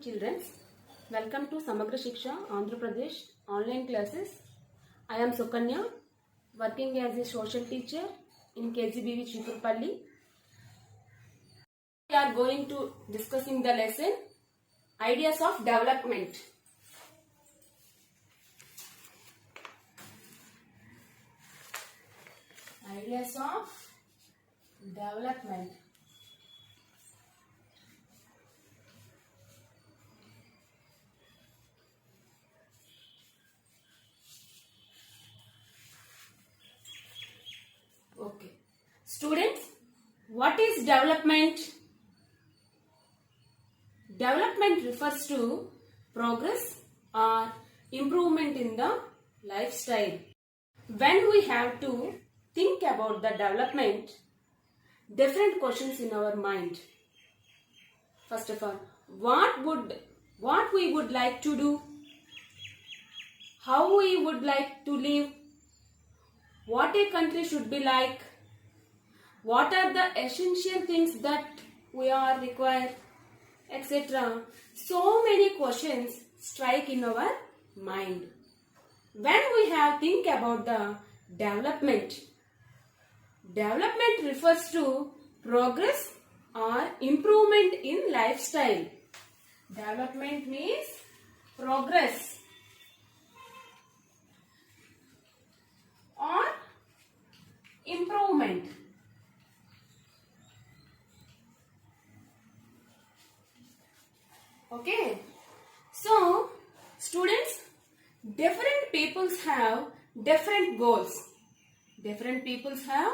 children. Welcome to Samagra Shiksha Andhra Pradesh online classes. I am Sukanya, working as a social teacher in KGBV Chipurpalli. We are going to discussing the lesson Ideas of Development. Ideas of Development. Okay. Students, what is development? Development refers to progress or improvement in the lifestyle. When we have to think about the development, different questions in our mind. First of all, what we would like to do? How we would like to live? What a country should be like? What are the essential things that we are required, etc. So many questions strike in our mind. When we have think about the development, development refers to progress or improvement in lifestyle. Development means progress or improvement. Okay. So, students, different peoples have different goals. Different peoples have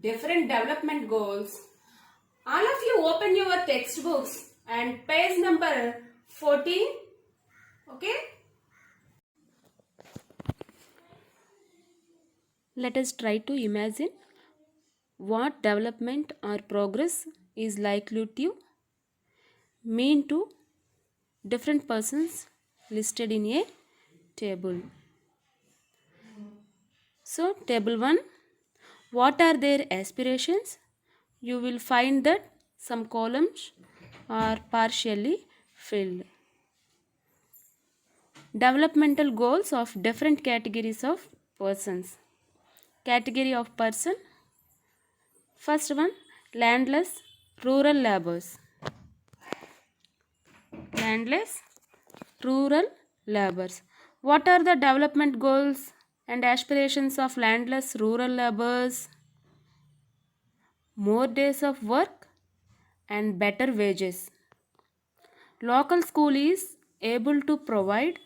different development goals. All of you open your textbooks and page number 14. Okay. Let us try to imagine what development or progress is likely to mean to different persons listed in a table. So, table 1, what are their aspirations? You will find that some columns are partially filled. Developmental goals of different categories of persons. Category of person. First one, landless, rural laborers. Landless, rural laborers. What are the development goals and aspirations of landless rural laborers? More days of work and better wages. Local school is able to provide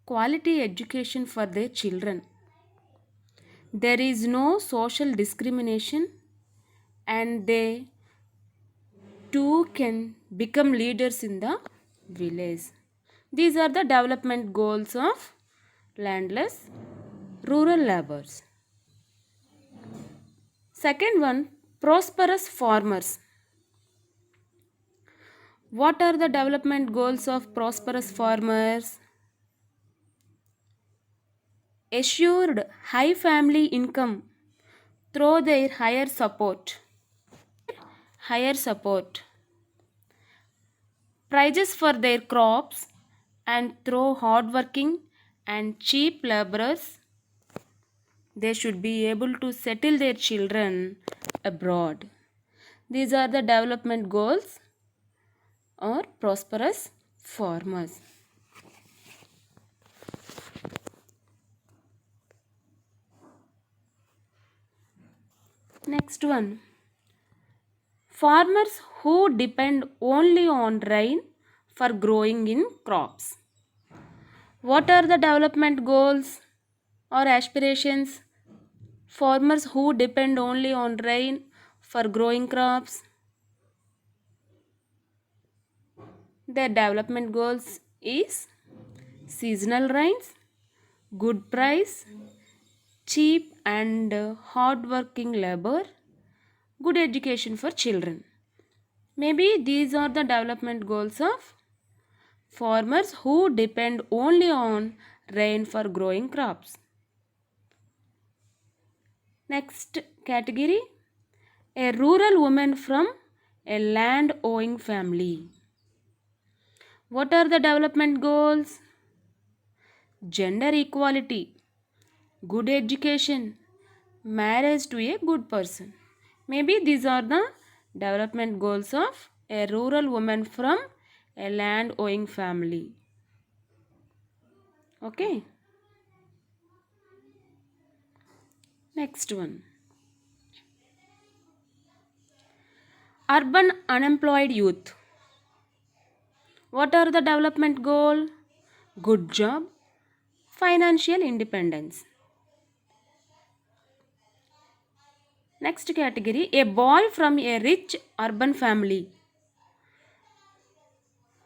quality education for their children. There is no social discrimination and they too can become leaders in the village. These are the development goals of landless rural laborers. Second one, prosperous farmers. What are the development goals of prosperous farmers? Assured high family income through their higher support. Prices for their crops and through hardworking and cheap laborers, they should be able to settle their children abroad. These are the development goals or prosperous farmers. Next one. Farmers who depend only on rain for growing in crops. What are the development goals or aspirations? Farmers who depend only on rain for growing crops. Their development goals is seasonal rains, good price, cheap and hard-working labor, good education for children. Maybe these are the development goals of farmers who depend only on rain for growing crops. Next category, a rural woman from a land owing family. What are the development goals? Gender equality, good education, marriage to a good person. Maybe these are the development goals of a rural woman from a land owning family. Okay, next one. Urban unemployed youth. What are the development goal? Good job, financial independence. Next category, a boy from a rich urban family.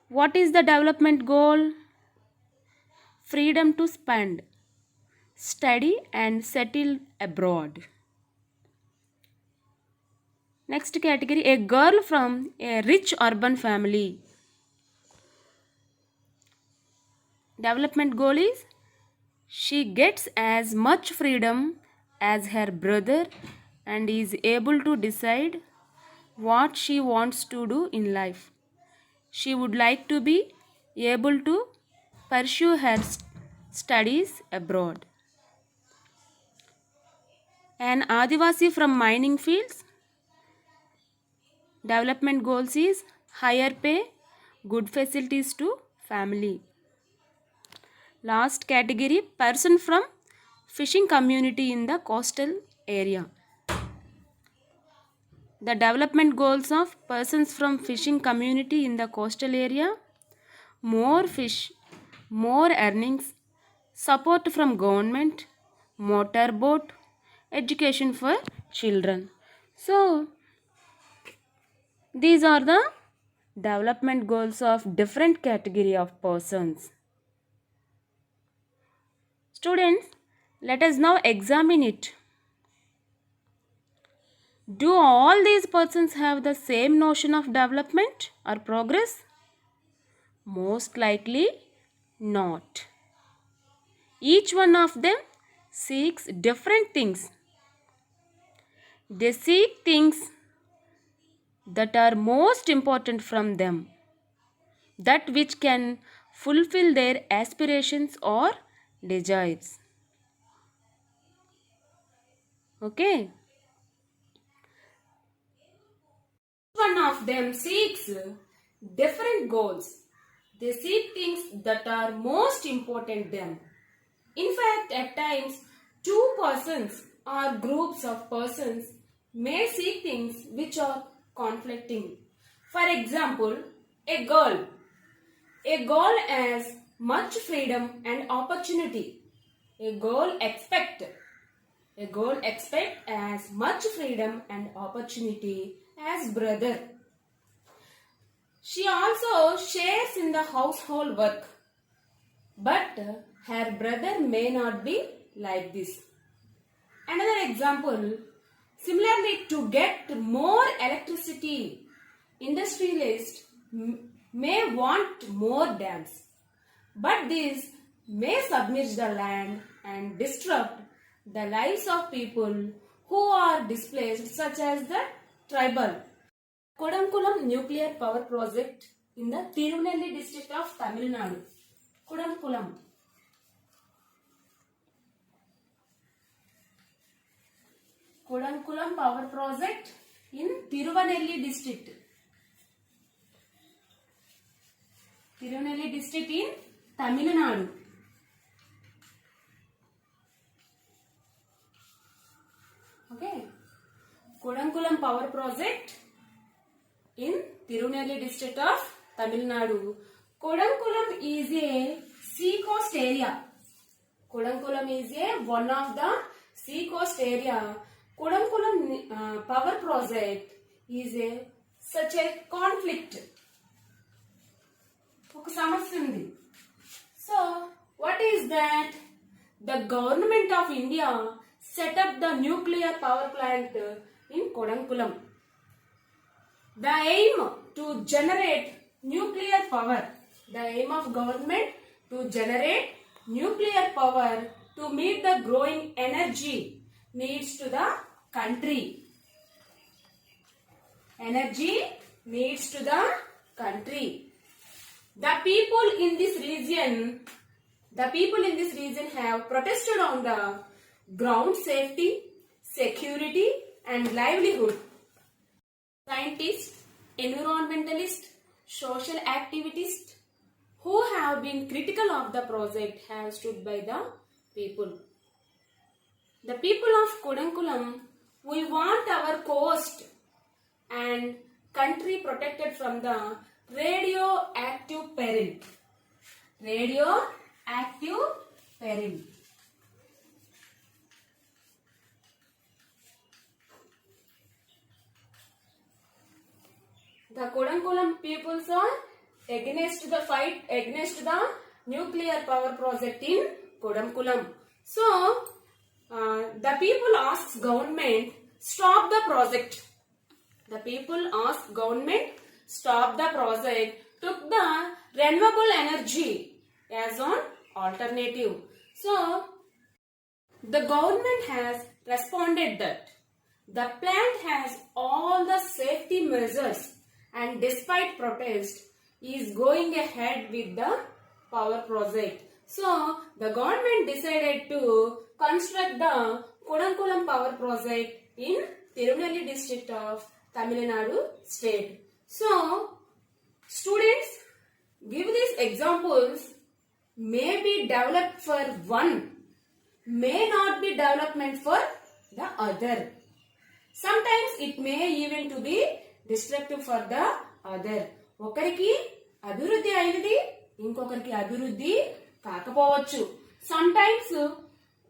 What is the development goal? Freedom to spend, study and settle abroad. Next category, a girl from a rich urban family. Development goal is she gets as much freedom as her brother and is able to decide what she wants to do in life. She would like to be able to pursue her studies abroad. An Adivasi from mining fields. Development goals is higher pay, good facilities to family. Last category, person from fishing community in the coastal area. The development goals of persons from fishing community in the coastal area: more fish, more earnings, support from government, motorboat, education for children. So these are the development goals of different category of persons. Students, let us now examine it. Do all these persons have the same notion of development or progress? Most likely not. Each one of them seeks different things. They seek things that are most important from them, that which can fulfill their aspirations or desires. Okay? One of them seeks different goals. They seek things that are most important them. In fact, at times, two persons or groups of persons may seek things which are conflicting. For example, a girl. A girl has much freedom and opportunity. A girl expect as much freedom and opportunity as brother. She also shares in the household work. But her brother may not be like this. Another example, similarly, to get more electricity, industrialists may want more dams. But these may submerge the land and disrupt the lives of people who are displaced, such as the tribal. Kodamkulam nuclear power project in the Tirunelli district of Tamil Nadu. Kodamkulam. Kodamkulam power project in Tirunelli district. Tirunelli district in Tamil Nadu. Okay. Kodamkulam power project in Tirunelli district of Tamil Nadu. Kodamkulam is a sea coast area. Kodamkulam is one of the sea coast area. Kodamkulam power project is such a conflict. So, what is that? The government of India set up the nuclear power plant in Kodamkulam. The aim to generate nuclear power. The aim of government to generate nuclear power to meet the growing energy needs to the country. Energy needs to the country. The people in this region, have protested on the ground safety, security, and livelihood. Scientists, environmentalists, social activists who have been critical of the project have stood by the people. The people of Kudankulam, we want our coast and country protected from the radioactive peril. Radioactive peril. The Kudankulam peoples are against the fight against the nuclear power project in Kudankulam. So, the people asked government stop the project. The people asked government stop the project, took the renewable energy as an alternative. So, the government has responded that the plant has all the safety measures and despite protest is going ahead with the power project. So, the government decided to construct the Kudankulam power project in Tirunelli district of Tamil Nadu state. So, students, give these examples may be developed for one, may not be development for the other. Sometimes it may even to be destructive for the other. ఒకరికి అభివృద్ధి అయినది ఇంకొకరికి అభివృద్ధి కాకపోవచ్చు. Sometimes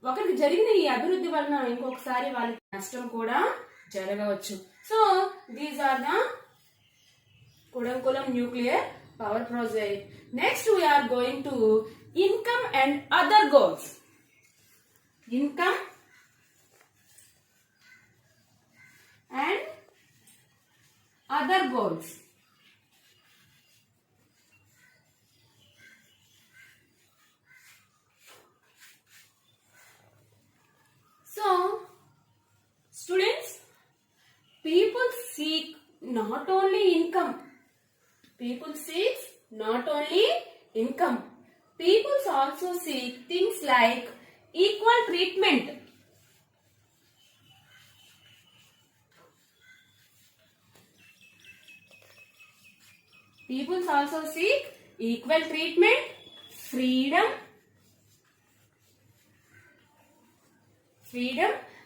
ఒకరికి జరిగిన ఈ అభివృద్ధి వలన ఇంకొకసారి వాళ్ళకి నష్టం కూడా జరగవచ్చు. So these are the Kudankulam nuclear power project. Next we are going to income and other goals. Income and other goals. So, students, people seek not only income. People seek not only income. People also seek things like equal treatment. People also seek equal treatment, freedom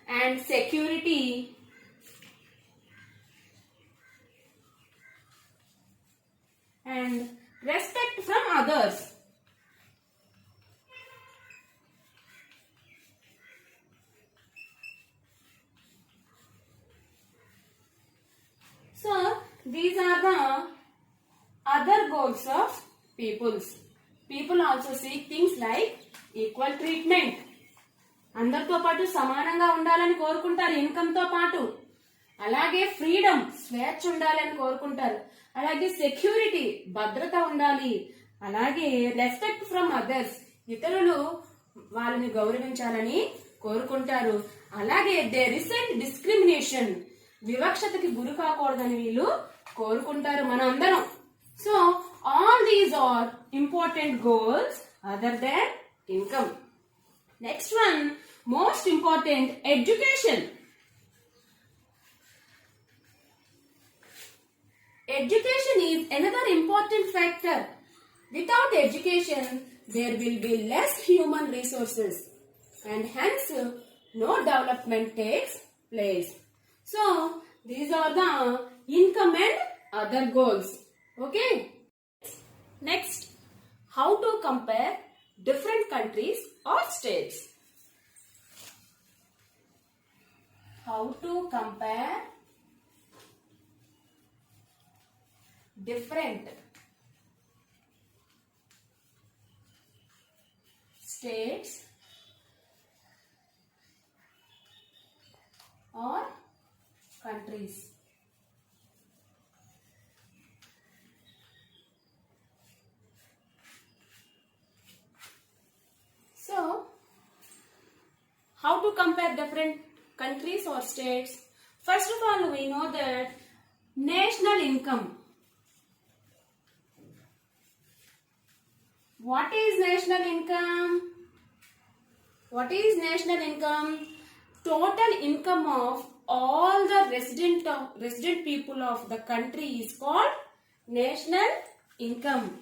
and security. And respect from others. So, these are the other goals of peoples. People also seek things like equal treatment. అందరితో పాటు సమానంగా ఉండాలని కోరుకుంటారు income తో పాటు. అలాగే freedom స్వేచ్ఛ ఉండాలని కోరుకుంటారు. అలాగే సెక్యూరిటీ భద్రత ఉండాలి. అలాగే రెస్పెక్ట్ ఫ్రమ్ అదర్స్ ఇతరులు వాళ్ళని గౌరవించాలని కోరుకుంటారు. అలాగే దే రిసెంట్ డిస్క్రిమినేషన్ వివక్షతకి గురి కాకూడదని వీళ్ళు కోరుకుంటారు మనందరం. So all these are important goals other than income. Next one, most important, education. Education is another important factor. Without education, there will be less human resources and hence no development takes place. So, these are the income and other goals. Okay. Next, how to compare different countries or states. How to compare different states or countries. So, how to compare different countries or states? First of all, we know that national income. What is national income? What is national income? Total income of all the resident people of the country is called national income.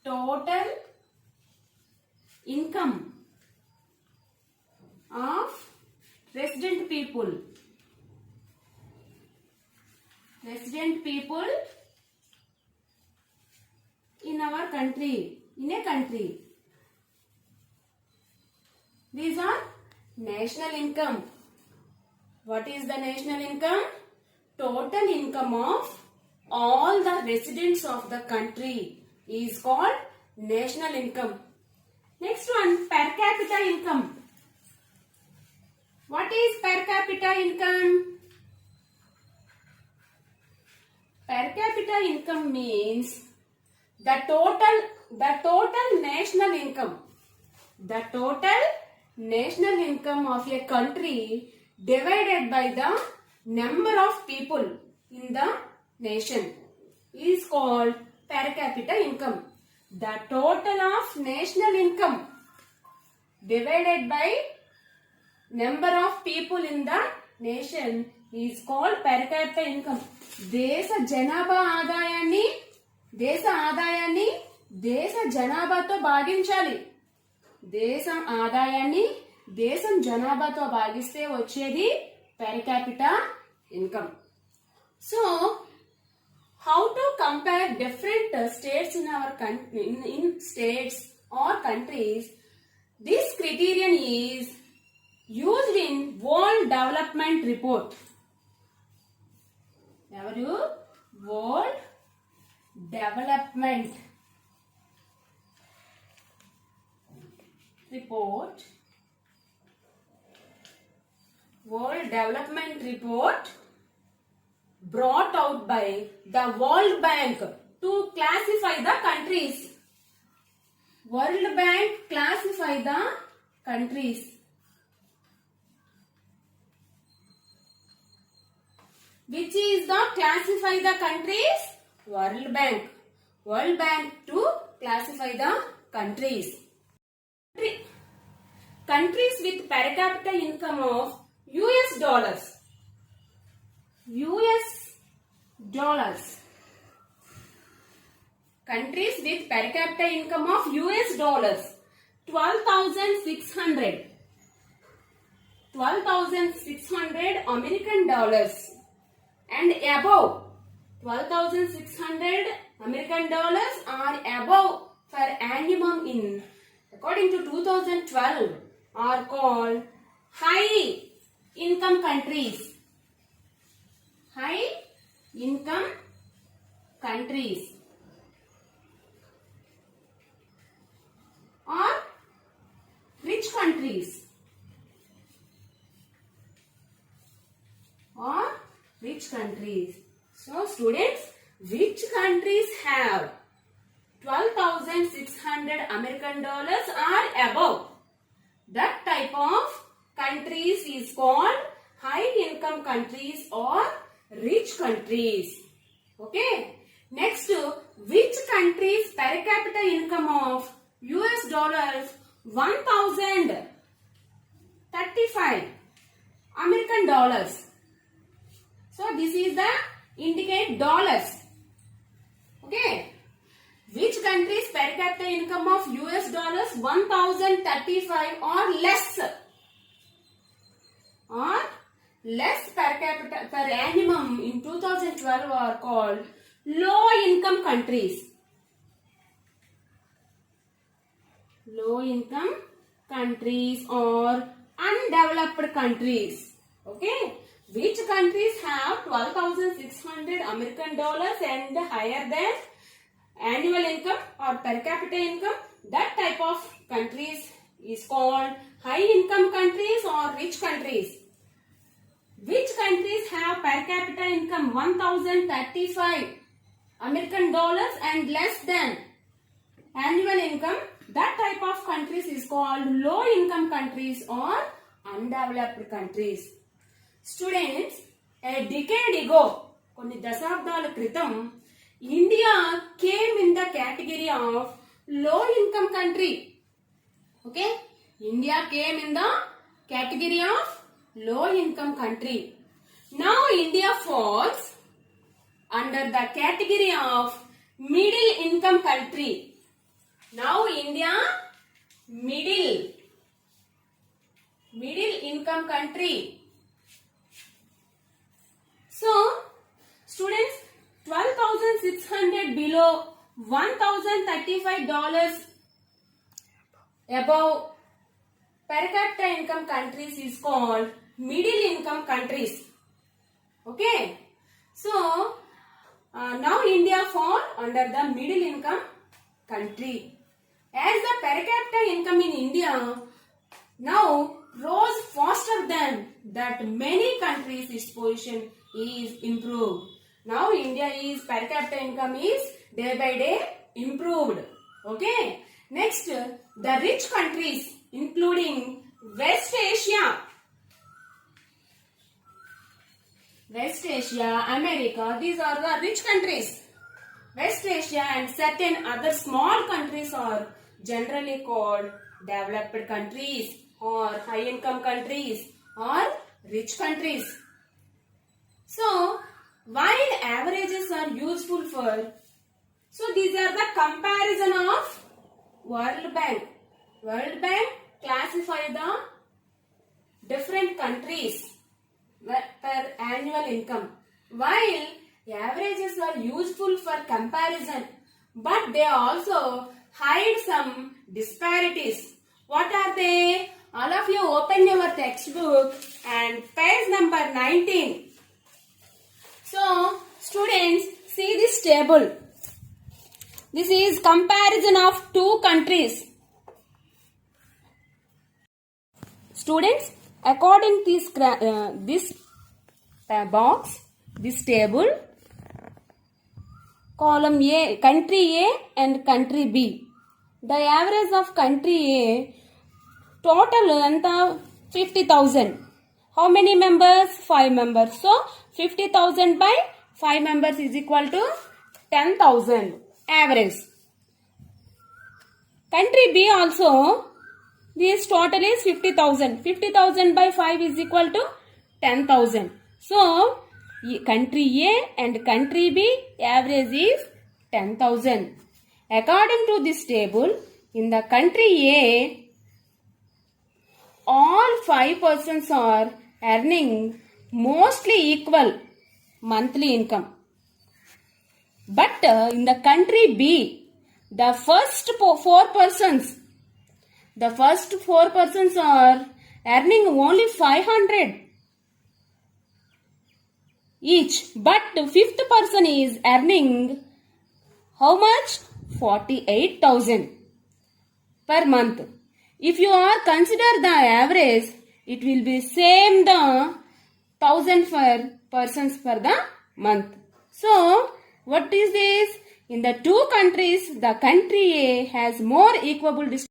Total income of resident people in our country, in a country. These are national income. What is the national income? Total income of all the residents of the country is called national income. Next one, per capita income. What is per capita income? Per capita income means the total national income. The total national income of a country divided by the number of people in the nation is called per capita income. The total of national income divided by number of people in the nation is called per capita income. దేశ ఆదాయాన్ని దేశ జనాభాతో భాగించాలి. దేశం ఆదాయాన్ని దేశం జనాభాతో భాగిస్తే వచ్చేది per capita income. So, how to compare different states in our country, in states or countries? This criterion is used in World Development Report. World Development Report. World Development Report brought out by the World Bank to classify the countries. World Bank classify the countries. Which is the classify the countries? World Bank. World Bank to classify the countries. Countries with per capita income of US dollars. US dollars. Countries with per capita income of US dollars. 12,600. 12,600 American dollars. And above 12,600 American dollars are above per annum in, according to 2012, are called high income countries. High income countries or rich countries or rich countries. So students, which countries have 12,600 American dollars or above? That type of countries is called high income countries or rich countries. Okay. Next, which countries per capita income of US dollars 1,035 American dollars. So this is the indicate dollars. Okay. Which countries per capita income of US dollars 1,035 or less? Or less per capita per annum in 2012 are called low income countries. Low income countries or undeveloped countries. Okay. Which countries have 12,600 American dollars and higher than annual income or per capita income? That type of countries is called high income countries or rich countries. Which countries have per capita income 1,035 American dollars and less than annual income? That type of countries is called low income countries or undeveloped countries. Students, a decade ago, కొన్ని దశాబ్దాల క్రితం, India came in the category of low income country. Okay, India came in the category of low income country. Now India falls under the category of middle income country. Now India middle income country. So students, 12,600 below $1,035 above per capita income countries is called middle income countries. Okay, so now India fall under the middle income country. As the per capita income in India now rose faster than that many countries, its position is improved. Now India is per capita income is day by day improved. Okay. Next, the rich countries including West Asia, America, these are the rich countries. West Asia and certain other small countries are generally called developed countries or high income countries or rich countries. So, while averages are useful for, so these are the comparison of World Bank. World Bank classify the different countries per annual income. While averages are useful for comparison, but they also hide some disparities. What are they? All of you open your textbook and page number 19. So, students, see this table. This is comparison of two countries. Students, according to this box, this table, column A, country A and country B. The average of country A, total anta 50,000. How many members? 5 members. So, 50,000 by 5 members is equal to 10,000. Average. Country B also, this total is 50,000. 50,000 by 5 is equal to 10,000. So, country A and country B average is 10,000. According to this table, in the country A, all 5 persons are earning mostly equal monthly income. But in the country B, the first 4 persons are earning only 500 each. But the 5th person is earning how much? 48,000 per month. If you are consider the average, it will be same the 1,000 for persons per the month. So, what is this? In the two countries, the country A has more equable distribution.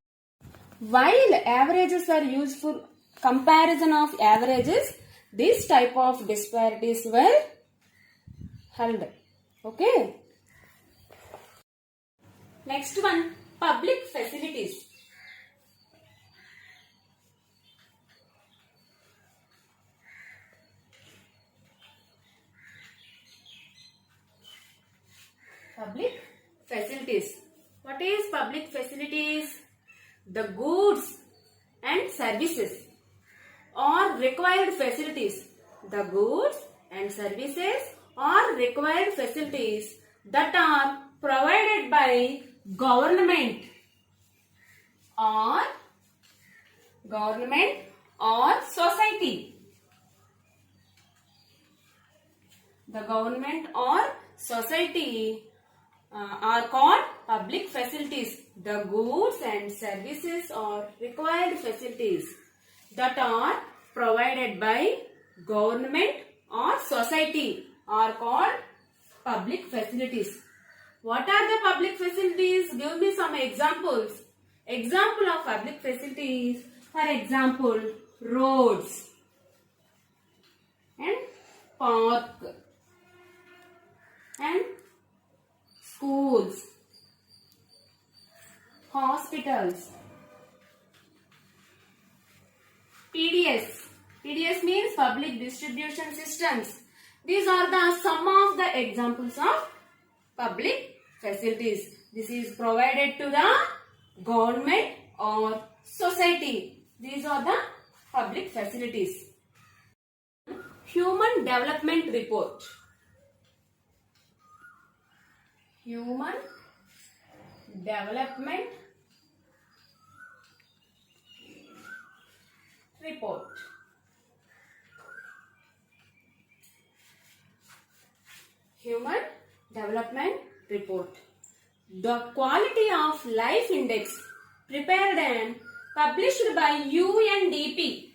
While averages are used for comparison of averages, this type of disparities were held. Okay. Next one, public facilities. Public facilities. What is public facilities? The goods and services or required facilities. The goods and services or required facilities that are provided by government or society. The government or society are called public facilities. The goods and services or required facilities that are provided by government or society are called public facilities. What are the public facilities? Give me some examples. Example of public facilities, for example, roads and park and schools hospitals. PDS. PDS means public distribution systems. These are the some of the examples of public facilities. This is provided to the government or society. These are the public facilities. Human Development Report. Human Development Report. Human Development Report. The Quality of Life Index prepared and published by UNDP.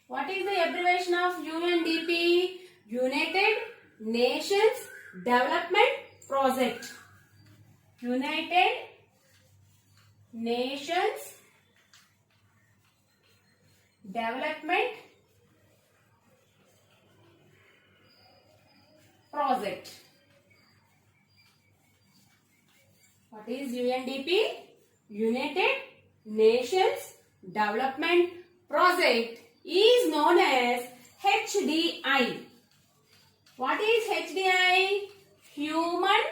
What is the abbreviation of UNDP? United Nations Development Project. United Nations Development Project. What is UNDP? United Nations Development Project is known as HDI. What is HDI? Human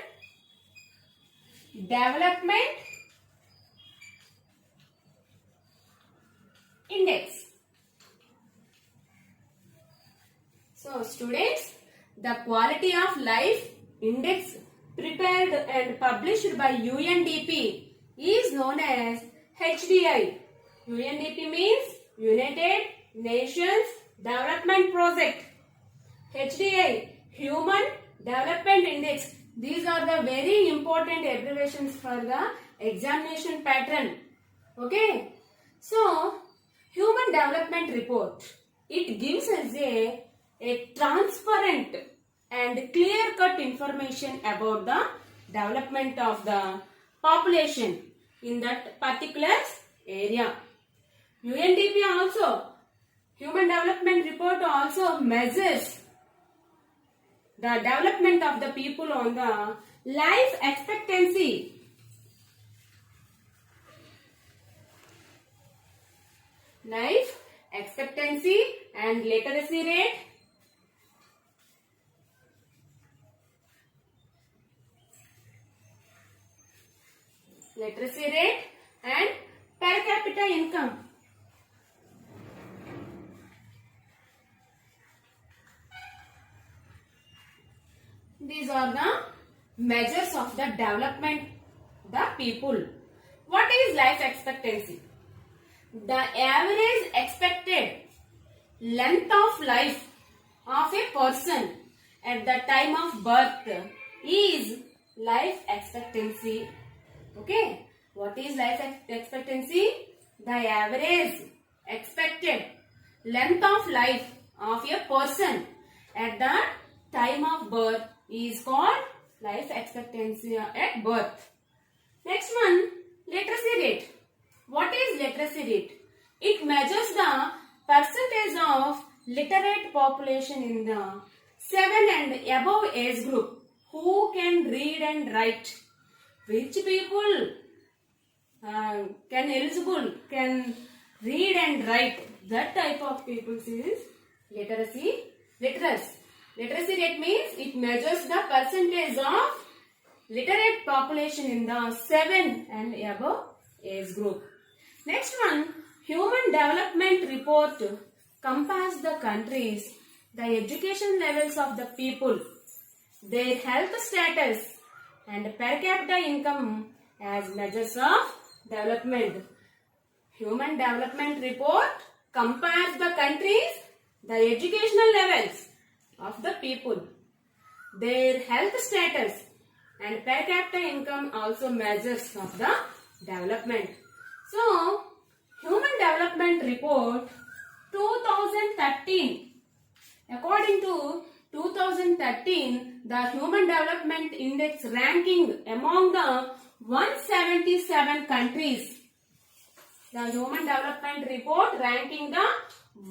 Development Index. So students, the Quality of Life Index prepared and published by UNDP is known as HDI. UNDP means United Nations Development Project. HDI, Human Development Index. These are the very important abbreviations for the examination pattern. Okay. So, Human Development Report. It gives us a transparent and clear-cut information about the development of the population in that particular area. UNDP also, Human Development Report also measures the development of the people on the life expectancy. Life expectancy and literacy rate. Literacy rate and per capita income. These are the measures of the development of the people. What is life expectancy? The average expected length of life of a person at the time of birth is life expectancy. Okay, what is life expectancy? The average expected length of life of a person at the time of birth is called life expectancy at birth. Next one, literacy rate. What is literacy rate? It measures the percentage of literate population in the 7 and above age group who can read and write. Which people can read and write. That type of people is literacy. Literacy rate means it measures the percentage of literate population in the 7 and above age group. Next one, Human Development Report compares the countries, the education levels of the people, their health status and per capita income as measures of development. Human Development Report compares the countries, the educational levels of the people, their health status and per capita income also measures of the development. So, Human Development Report 2013. According to 2013, the Human Development Index ranking among the 177 countries. The Human Development Report ranking the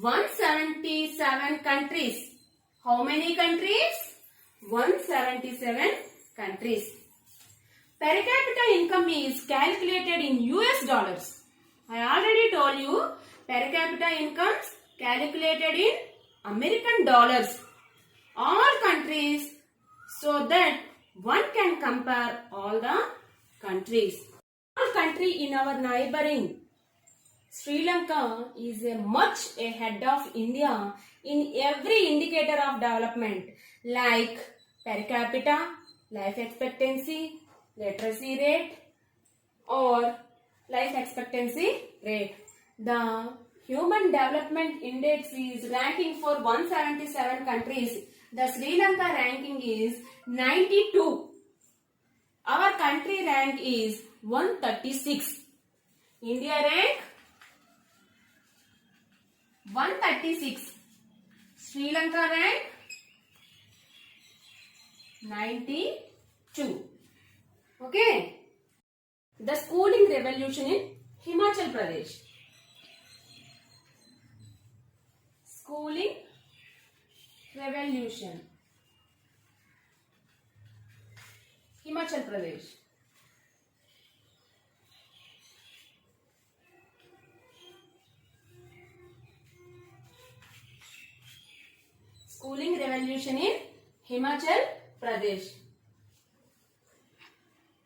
177 countries. How many countries? 177 countries. Per capita income is calculated in US dollars. I already told you per capita incomes calculated in American dollars. All countries, so that one can compare all the countries. All country in our neighboring Sri Lanka is a much ahead of India in every indicator of development like per capita, life expectancy, literacy rate or life expectancy rate. The Human Development Index is ranking for 177 countries. The Sri Lanka ranking is 92. Our country rank is 136. India rank 136. Sri Lanka rank 92. Okay. The schooling revolution in Himachal Pradesh. Schooling revolution. Himachal Pradesh. Schooling revolution in Himachal Pradesh.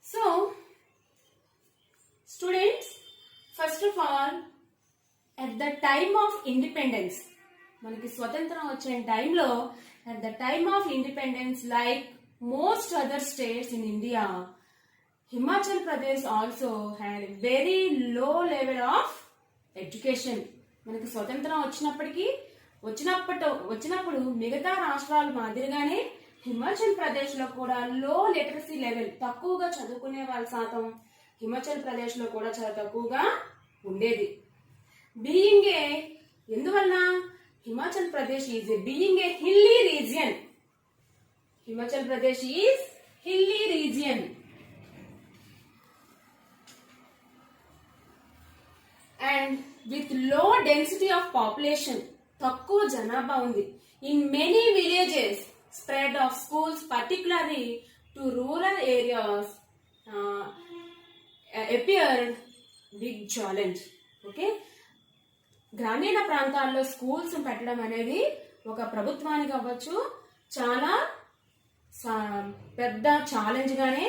So, students, first of all, at the time of independence, మనకి స్వతంత్రం వచ్చిన టైంలో at the time of independence, like most other states in India, Himachal Pradesh also had a very low level of education. మనకి స్వతంత్రం వచ్చినప్పుడు మిగతా రాష్ట్రాల మాదిరిగానే హిమాచల్ ప్రదేశ్ లో కూడా లో లిటరసీ లెవెల్, తక్కువగా చదువుకునే వాళ్ళ శాతం హిమాచల్ ప్రదేశ్ లో కూడా చాలా తక్కువగా ఉండేది. ఎందువల్ల Himachal Pradesh is being a hilly region. Himachal Pradesh is hilly region. And with low density of population, తక్కువ జనాభా ఉంది. In many villages, spread of schools, particularly to rural areas, appeared big challenge. Okay. గ్రామీణ ప్రాంతాల్లో schools పెట్టడం అనేది ఒక ప్రభుత్వానికి అవ్వచ్చు చాలా పెద్ద ఛాలెంజ్ గానే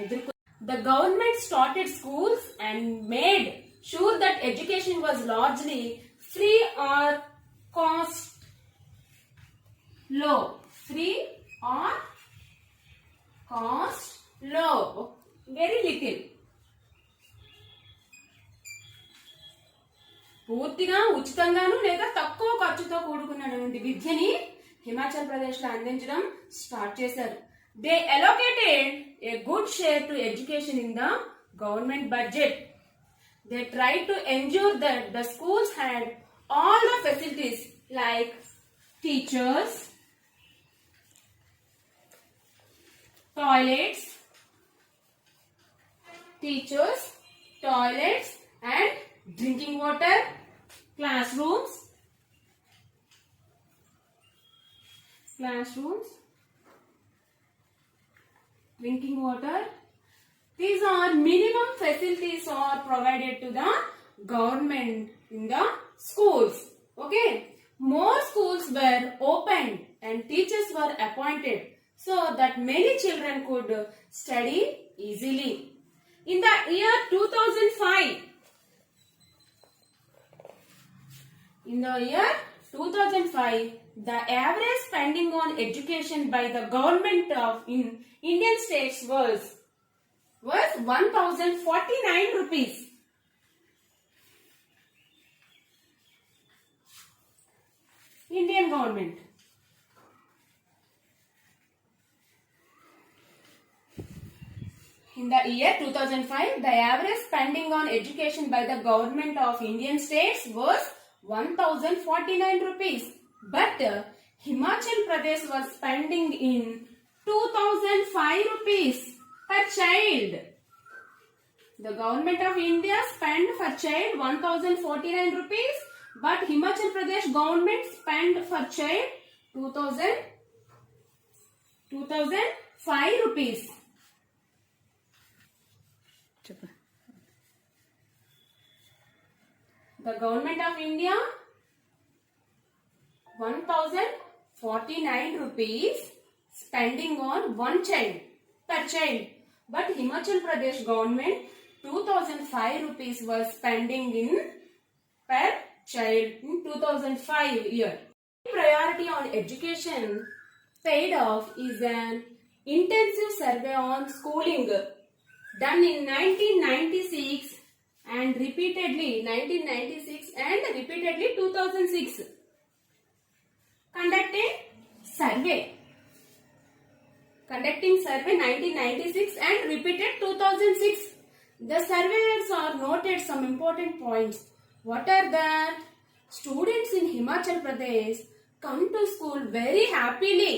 ఎదుర్కొ. The government started schools and made sure that education was largely free or cost low. Free or cost low. Very little. పూర్తిగా ఉచితంగాను లేదా తక్కువ ఖర్చుతో కూడుకున్నటువంటి విద్యని హిమాచల్ ప్రదేశ్ లో అందించడం స్టార్ట్ చేశారు. They allocated a good share to education in the government budget. They try to ensure that the schools had all the facilities like teachers, toilets and drinking water, classrooms, drinking water. These are minimum facilities are provided to the government in the schools. Okay. More schools were opened and teachers were appointed so that many children could study easily. In the year 2005, the average spending on education by the government of Indian states was 1,049 rupees. Indian government. In the year 2005, the average spending on education by the government of Indian states was 1,049 rupees. But Himachal Pradesh was spending in 2,005 rupees per child. The government of India spent for child 1,049 rupees, but Himachal Pradesh government spent for child 2,005 rupees. The government of India 1049 rupees spending on one child per child, but Himachal Pradesh government 2005 rupees was spending in per child in 2005 year. Priority on education paid off is an intensive survey on schooling done in 1996 and repeatedly 2006 conducting survey 1996 and repeated 2006. The surveyors are noted some important points. What are that? Students in Himachal Pradesh come to school very happily.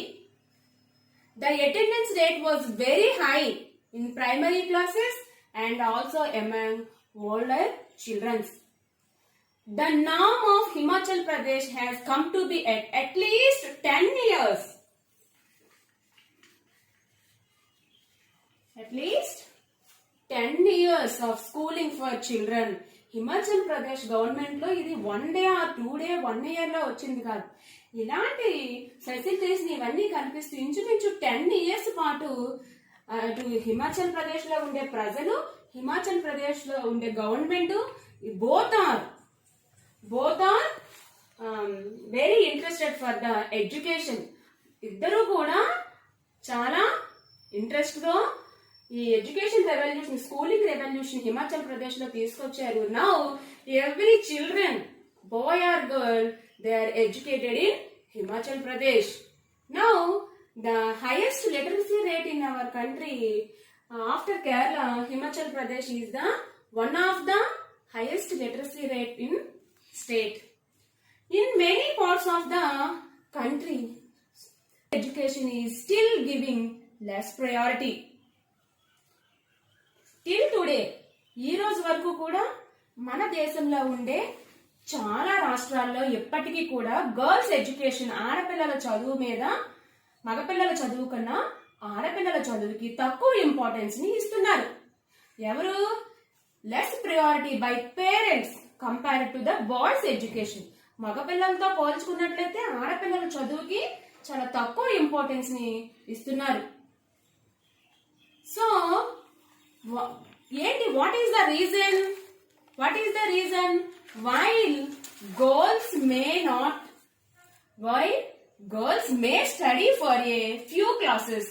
The attendance rate was very high in primary classes and also among older children. The norm of Himachal Pradesh has come to be at least 10 years. At least 10 years of schooling for children. Himachal Pradesh government లో ఇది 1 day or 2 day 1 year లో వచ్చింది కాదు. ఇలాంటి facilities ఇవన్నీ కనిపిస్తూ ఇంచుమించు 10 years పాటు హిమాచల్ ప్రదేశ్ లో ఉండే ప్రజలు, హిమాచల్ ప్రదేశ్ లో ఉండే government both are very interested for the education. ఇద్దరు కూడా చాలా ఇంట్రెస్ట్ గా ఈ education revolution, schooling revolution Himachal Pradesh లో తీసుకొచ్చారు. Now every children, boy or girl, they are educated in Himachal Pradesh. Now the highest literacy rate in our country after Kerala, Himachal Pradesh is the one of the highest literacy rate in state. In many parts of the country, education is still giving less priority. Till today, ఈ రోజు వరకు కూడా మన దేశంలో ఉండే చాలా రాష్ట్రాల్లో ఎప్పటికీ కూడా గర్ల్స్ ఎడ్యుకేషన్, ఆడపిల్లల చదువు మీద మగపిల్లల చదువు కన్నా ఆడపిల్లల చదువుకి తక్కువ ఇంపార్టెన్స్ ని ఇస్తున్నారు. ఎవరు? Less priority by parents compared to the boys education. మగపిల్లలతో పోల్చుకున్నట్లయితే ఆడపిల్లల చదువుకి చాలా తక్కువ ఇంపార్టెన్స్ ని ఇస్తున్నారు. సో ఏంటి, what is the reason? While girls may study for a few classes,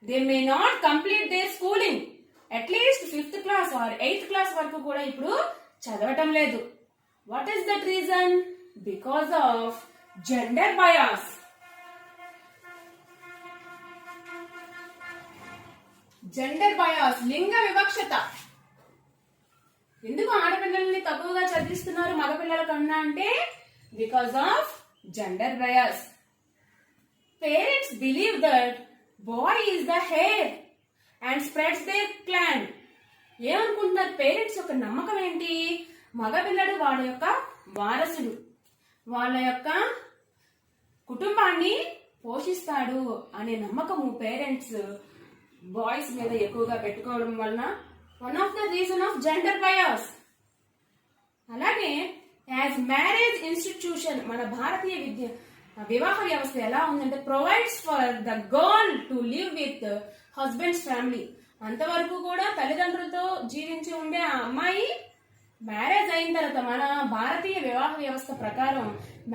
they may not complete their schooling. At least 5th class or 8th class వరకు కూడా ఇప్పుడు చదవటం లేదు. What is that reason? Because of gender bias. లింగ వివక్షత. ఎందుకు ఆడపిల్లల్ని తక్కువగా చదివిస్తున్నారు మగపిల్లల కన్నా అంటే because of gender bias. Parents believe that boy is the heir and spreads their clan. ఏమనుకుంటున్నారు పేరెంట్స్ యొక్క నమ్మకం ఏంటి? మగపిల్లడు వాళ్ళ యొక్క వారసుడు, వాళ్ళ యొక్క కుటుంబాన్ని పోషిస్తాడు అనే నమ్మకము పేరెంట్స్ బాయ్స్ మీద ఎక్కువగా పెట్టుకోవడం వలన one of the reason of gender bias. అలాగే యాజ్ మ్యారేజ్ ఇన్స్టిట్యూషన్, మన భారతీయ వివాహ వ్యవస్థ ఎలా ఉందంటే provides for the girl to live with husbands family. అంతవరకు కూడా తల్లిదండ్రులతో జీవించి ఉండే ఆ అమ్మాయి మ్యారేజ్ అయిన తర్వాత మన భారతీయ వివాహ వ్యవస్థ ప్రకారం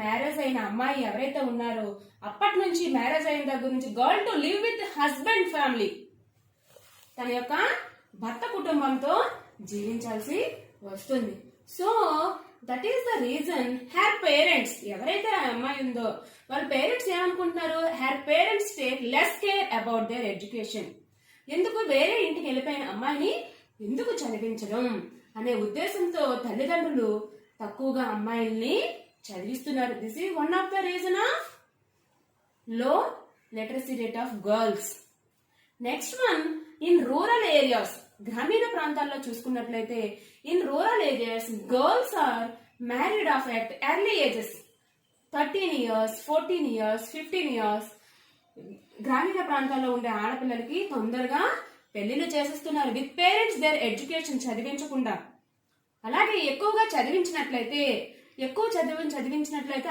మ్యారేజ్ అయిన అమ్మాయి ఎవరైతే ఉన్నారో అప్పటి నుంచి మ్యారేజ్ అయిన దగ్గర నుంచి girl to live with husband family, తన యొక్క భర్త కుటుంబంతో జీవించాల్సి వస్తుంది. So that is the reason her parents, ఎవరైతే ఆ అమ్మాయి ఉందో వాళ్ళ పేరెంట్స్ ఏమనుకుంటున్నారు? Her parents take less care about their education. ఎందుకు వేరే ఇంటికి వెళ్ళిపోయిన అమ్మాయిని ఎందుకు చదివించడం అనే ఉద్దేశంతో తల్లిదండ్రులు తక్కువగా అమ్మాయిల్ని చదివిస్తున్నారు. This is one of the reason of low literacy rate of girls. Next one, in rural areas, గ్రామీణ ప్రాంతాల్లో చూసుకున్నట్లయితే in rural areas girls are married off at early ages, 13 years, 14 years, 15 years. గ్రామీణ ప్రాంతాల్లో ఉండే ఆడపిల్లలకి తొందరగా పెళ్లిళ్ళు చేసేస్తున్నారు విత్ పేరెంట్స్ దేర్ ఎడ్యుకేషన్, చదివించకుండా. అలాగే ఎక్కువగా చదివించినట్లయితే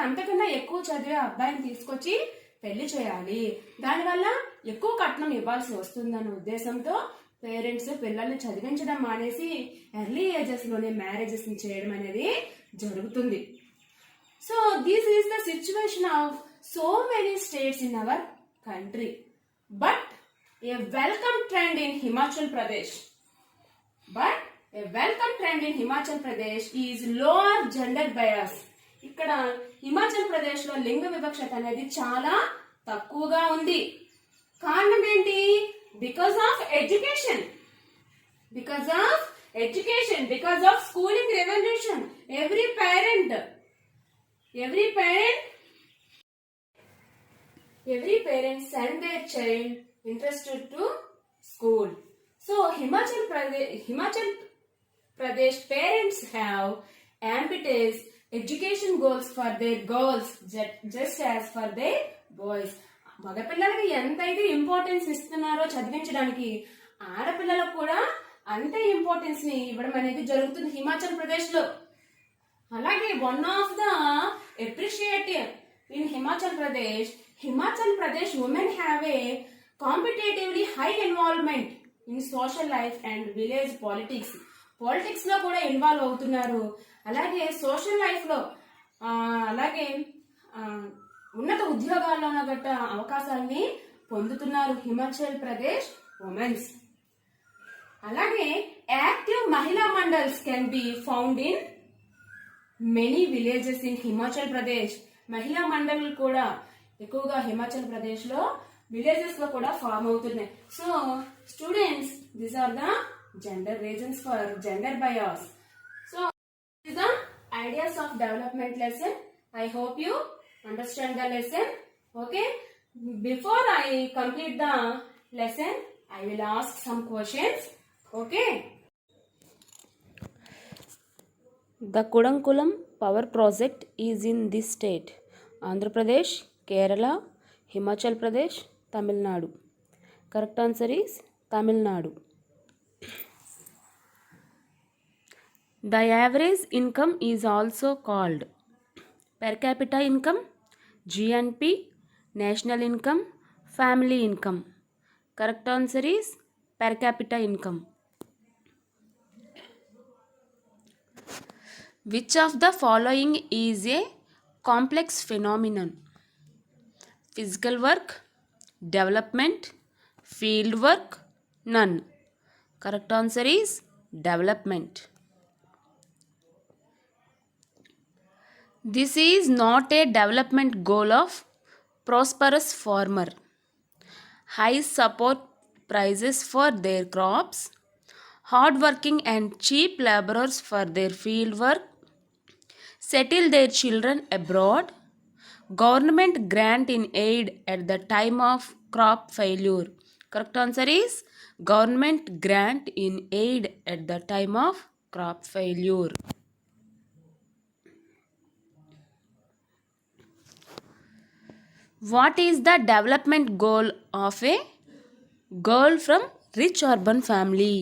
అంతకన్నా ఎక్కువ చదివే అబ్బాయిని తీసుకొచ్చి పెళ్లి చేయాలి. దానివల్ల ఎక్కువ కట్నం ఇవ్వాల్సి వస్తుందన్న ఉద్దేశంతో పేరెంట్స్ పిల్లల్ని చదివించడం మానేసి ఎర్లీ ఏజెస్ లోనే మ్యారేజెస్ చేయడం అనేది జరుగుతుంది. So this is the situation of so many states in our country. But A welcome trend in Himachal Pradesh is lower gender bias. ఇక్కడ హిమాచల్ ప్రదేశ్ లో లింగ వివక్షత అనేది చాలా తక్కువగా ఉంది. కారణం ఏంటి? Because of education, because of schooling revolution. Every parent send their child interested to school. So Himachal Pradesh parents have ambitious education goals for their girls just as for their boys. మగపిల్లలకి ఎంతైతే importance ఇస్తున్నారో చదివించడానికి, ఆడపిల్లలకు కూడా అంతే importance ని ఇవ్వడం అనేది జరుగుతుంది హిమాచల్ ప్రదేశ్ లో. అలాగే one of the appreciative in Himachal Pradesh women have a competitively high involvement in social life and village politics. Politics లో కూడా ఇన్వాల్వ్ అవుతున్నారు. అలాగే సోషల్ లైఫ్ లో అలాగే ఉన్నత ఉద్యోగాల్లోన గట్ట అవకాశాలని పొందుతున్నారు హిమాచల్ ప్రదేశ్ ఉమెన్స్. అలాగే యాక్టివ్ మహిళా mandals can be found in many villages in Himachal Pradesh. మహిళా మండల్ కూడా ఎక్కువగా హిమాచల్ ప్రదేశ్ లో విలేజెస్ లో కూడా ఫామ్ అవుతున్నాయి. So students, these are the gender reasons for gender bias. So this is the ideas of development lesson. I hope you understand the lesson. Okay, before I complete the lesson, I will ask some questions. Okay, the Kudankulam power project is in this state: Andhra Pradesh, Kerala, Himachal Pradesh, Tamil Nadu. Correct answer is Tamil Nadu. The average income is also called per capita income, GNP, national income, family income. Correct answer is per capita income. Which of the following is a complex phenomenon? Physical work, development, field work, none. Correct answer is development. This is not a development goal of prosperous farmer. High support prices for their crops, hard working and cheap laborers for their field work, settle their children abroad, government grant in aid at the time of crop failure. Correct answer is government grant in aid at the time of crop failure. What is the development goal of a girl from rich urban family?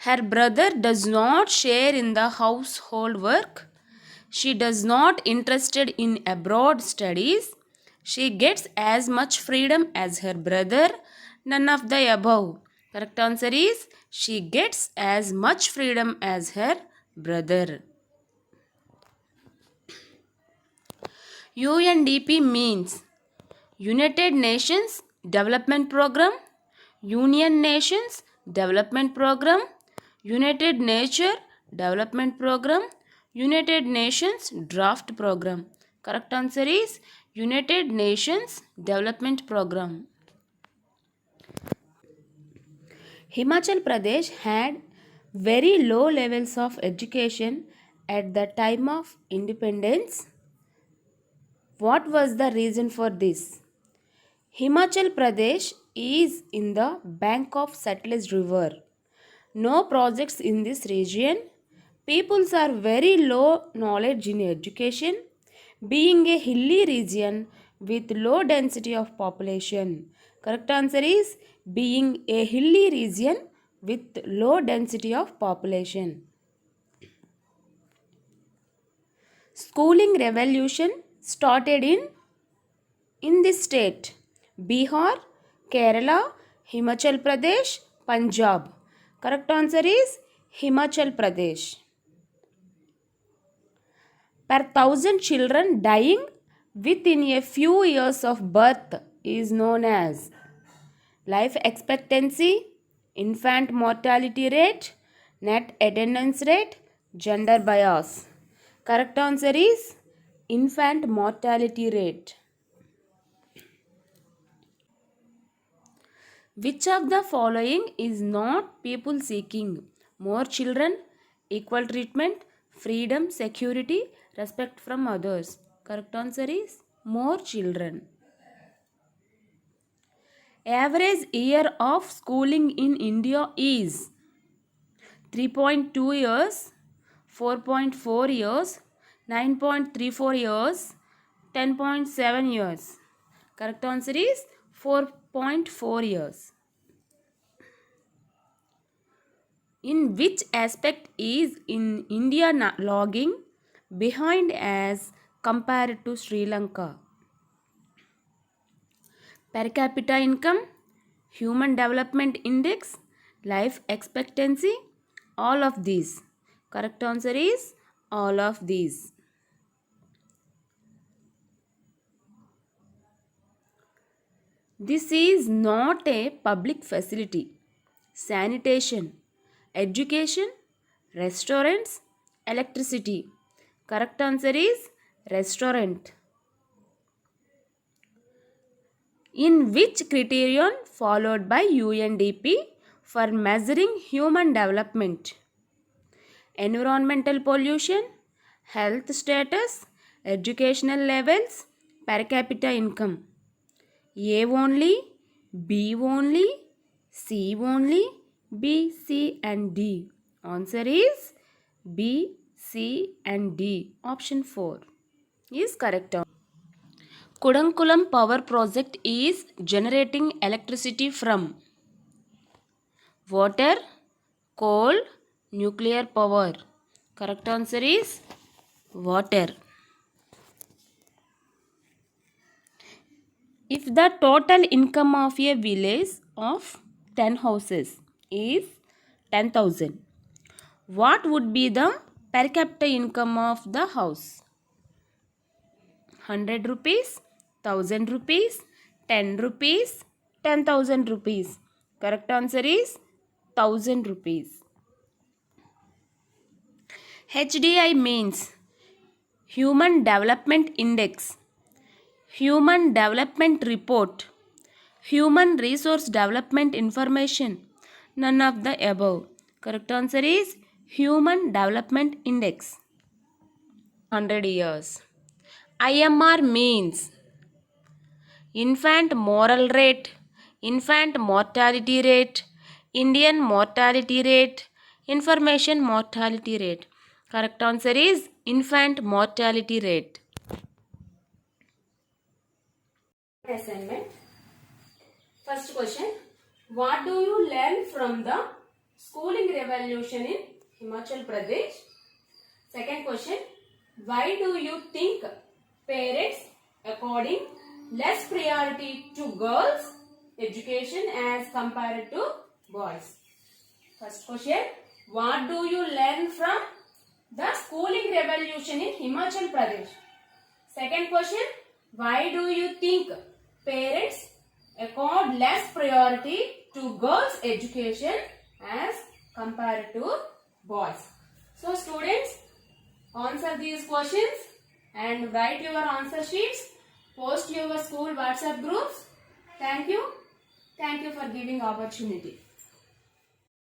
Her brother does not share in the household work. She does not interested in abroad studies. She gets as much freedom as her brother. None of the above. Correct answer is she gets as much freedom as her brother. UNDP means United Nations Development Program, Union Nations Development Program, United Nature Development Program, United Nations Draft Program. Correct answer is United Nations Development Program. Himachal Pradesh had very low levels of education at the time of independence. What was the reason for this? Himachal Pradesh is in the bank of Satluj River. No projects in this region. Peoples are very low knowledge in education, being a hilly region with low density of population. Correct answer is being a hilly region with low density of population. Schooling revolution started in this state: Bihar, Kerala, Himachal Pradesh, Punjab. Correct answer is Himachal Pradesh. Per thousand children dying within a few years of birth is known as life expectancy, infant mortality rate, net attendance rate, gender bias. Correct answer is infant mortality rate. Which of the following is not people seeking? More children, equal treatment, freedom, security, respect from others. Correct answer is more children. Average year of schooling in India is 3.2 years, 4.4 years, 9.34 years, 10.7 years. Correct answer is 4.4 years. In which aspect is in India lagging behind as compared to Sri Lanka? Per capita income, human development index, life expectancy, all of these. Correct answer is all of these. This is not a public facility. Sanitation, education, restaurants, electricity. Correct answer is restaurant. In which criterion followed by UNDP for measuring human development? Environmental pollution, health status, educational levels, per capita income. A only, B only, C only, B, C and D. Answer is B, C and D. Option 4 is correct. Kudankulam power project is generating electricity from water, coal, nuclear power. Correct answer is water. If the total income of a village of 10 houses is 10,000, what would be the per capita income of the house? 100 rupees, 1000 rupees, 10 rupees, 10,000 rupees. Correct answer is 1000 rupees. HDI means Human Development Index, Human Development Report, Human Resource Development Information. None of the above. Correct answer is Human Development Index. 100 years. IMR means infant moral rate, infant mortality rate, Indian mortality rate, information mortality rate. Correct answer is infant mortality rate. Assignment. First question. What do you learn from the schooling revolution in Himachal Pradesh? Second question. Why do you think parents according less priority to girls education as compared to boys? First question. What do you learn from the schooling revolution in Himachal Pradesh? Second question. Why do you think parents accord less priority to girls education as compared to boys? So students, answer these questions and write your answer sheets. Post your school WhatsApp groups. Thank you. Thank you for giving opportunity.